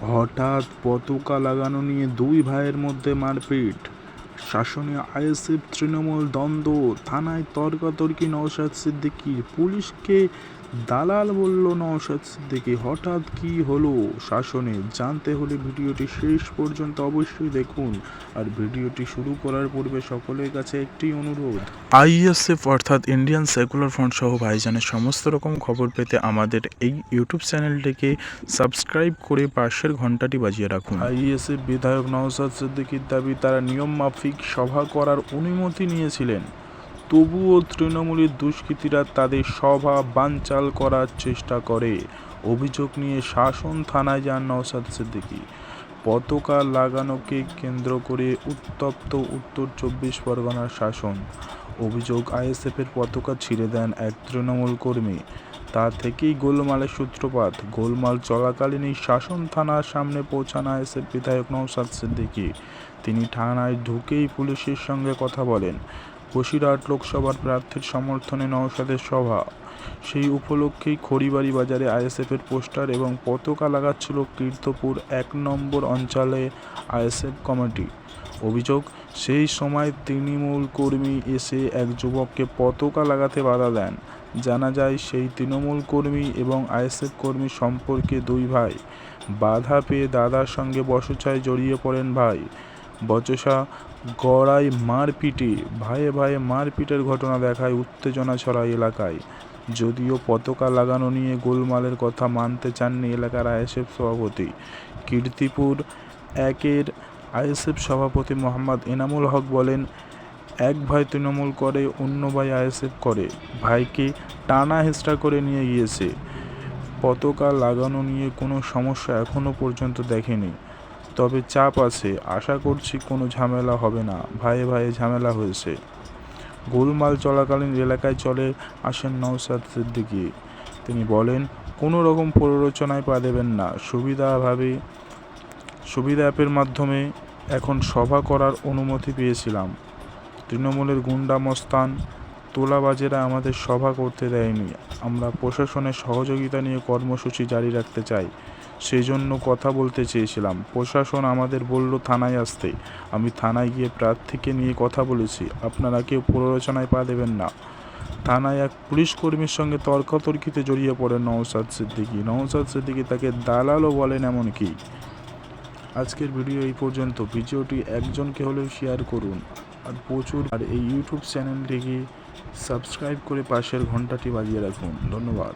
হঠাৎ পতাকা লাগানো নিয়ে দুই ভাইয়ের মধ্যে মারপিট, শাসনে আইএসএফ তৃণমূল দ্বন্দ্ব, থানায় তর্কাতর্কি নওশাদ সিদ্দিকীর, পুলিশকে দালাল বলল নওশাদ সিদ্দিকী। হঠাৎ কী হলো শাসনে, জানতে হলে ভিডিওটি শেষ পর্যন্ত অবশ্যই দেখুন। আর ভিডিওটি শুরু করার পূর্বে সকলের কাছে একটি অনুরোধ, আইএসএফ অর্থাৎ ইন্ডিয়ান সেকুলার ফ্রন্ট সহ ভাইজানের সমস্ত রকম খবর পেতে আমাদের এই ইউটিউব চ্যানেলটিকে সাবস্ক্রাইব করে পাশের ঘন্টাটি বাজিয়ে রাখুন। আইএসএফ বিধায়ক নওশাদ সিদ্দিকীর দাবি, তারা নিয়মমাফিক সভা করার অনুমতি নিয়েছিলেন, তবুও তৃণমূলের দুষ্কৃতীরা তাদের সভা বানচাল করার চেষ্টা করে। অভিযোগ নিয়ে শাসন থানায় যান নওশাদ সিদ্দিকী। পতাকা লাগানোকে কেন্দ্র করে উত্তপ্ত উত্তর ২৪ পরগনার শাসন। অভিযোগ, আইএসএফের পতাকা ছিঁড়ে দেন এক তৃণমূল কর্মী। তা থেকেই গোলমালের সূত্রপাত। গোলমাল চলাকালীনই শাসন থানার সামনে পৌঁছান আইএসএফ বিধায়ক নওশাদ সিদ্দিকী। তিনি থানায় ঢুকেই পুলিশের সঙ্গে কথা বলেন। বসিরহাট লোকসভার প্রার্থীর সমর্থনে নওশাদের সভা। সেই উপলক্ষেই খড়িবাড়ি বাজারে আইএসএফের পোস্টার এবং পতাকা লাগাচ্ছিল কীর্তপুর ১ নম্বর অঞ্চলে আইএসএফ কমিটি। অভিযোগ, সেই সময় তৃণমূল কর্মী এসে এক যুবককে পতাকা লাগাতে বাধা দেন। জানা যায়, সেই তৃণমূল কর্মী এবং আইএসএফ কর্মী সম্পর্কে দুই ভাই। বাধা পেয়ে দাদার সঙ্গে বচসায় জড়িয়ে পড়েন ভাই। বচসা গড়ায় মারপিটে, ভাইয়ে ভাইয়ে মারপিটের ঘটনা দেখায় উত্তেজনা ছড়ায় এলাকায়। যদিও পতাকা লাগানো নিয়ে গোলমালের কথা মানতে চাননি এলাকার আইএসএফ সভাপতি। কীর্তিপুর ১-এর আইএসএফ সভাপতি মোহাম্মদ এনামুল হক বলেন, এক ভাই তৃণমূল করে, অন্য ভাই আইএসএফ করে। ভাইকে টানা হেঁচড়া করে নিয়ে গিয়েছে। পতাকা লাগানো নিয়ে কোনো সমস্যা এখনও পর্যন্ত দেখেনি, তবে চাপ আছে। আশা করছি কোনো ঝামেলা হবে না। ভাইয়ে ভাইয়ে ঝামেলা হয়েছে। গোলমাল চলাকালীন এলাকায় চলে আসেন নওশাদ সিদ্দিকী। তিনি বলেন, কোনো রকম প্ররোচনায় পা দেবেন না। সুবিধা অ্যাপের মাধ্যমে এখন সভা করার অনুমতি পেয়েছিলাম। তৃণমূলের গুন্ডা মস্তান তোলাবাজেরা আমাদের সভা করতে দেয়নি। আমরা প্রশাসনের সহযোগিতা নিয়ে কর্মসূচি জারি রাখতে চাই, সেই জন্য কথা বলতে চেয়েছিলাম। প্রশাসন আমাদের বলল থানায় আসতে। আমি থানায় গিয়ে প্রার্থীকে নিয়ে কথা বলেছি। আপনারা কেউ প্ররোচনায় পা দেবেন না। থানায় এক পুলিশ কর্মীর সঙ্গে তর্কাতর্কিতে জড়িয়ে পড়েন নওশাদ সিদ্দিকী। নওশাদ সিদ্দিকী তাকে দালালও বলেন। এমনকি আজকের ভিডিও এই পর্যন্ত। ভিডিওটি একজনকে হলেও শেয়ার করুন আর এই ইউটিউব চ্যানেলটিকে সাবস্ক্রাইব করে পাশের ঘন্টাটি বাজিয়ে রাখুন। ধন্যবাদ।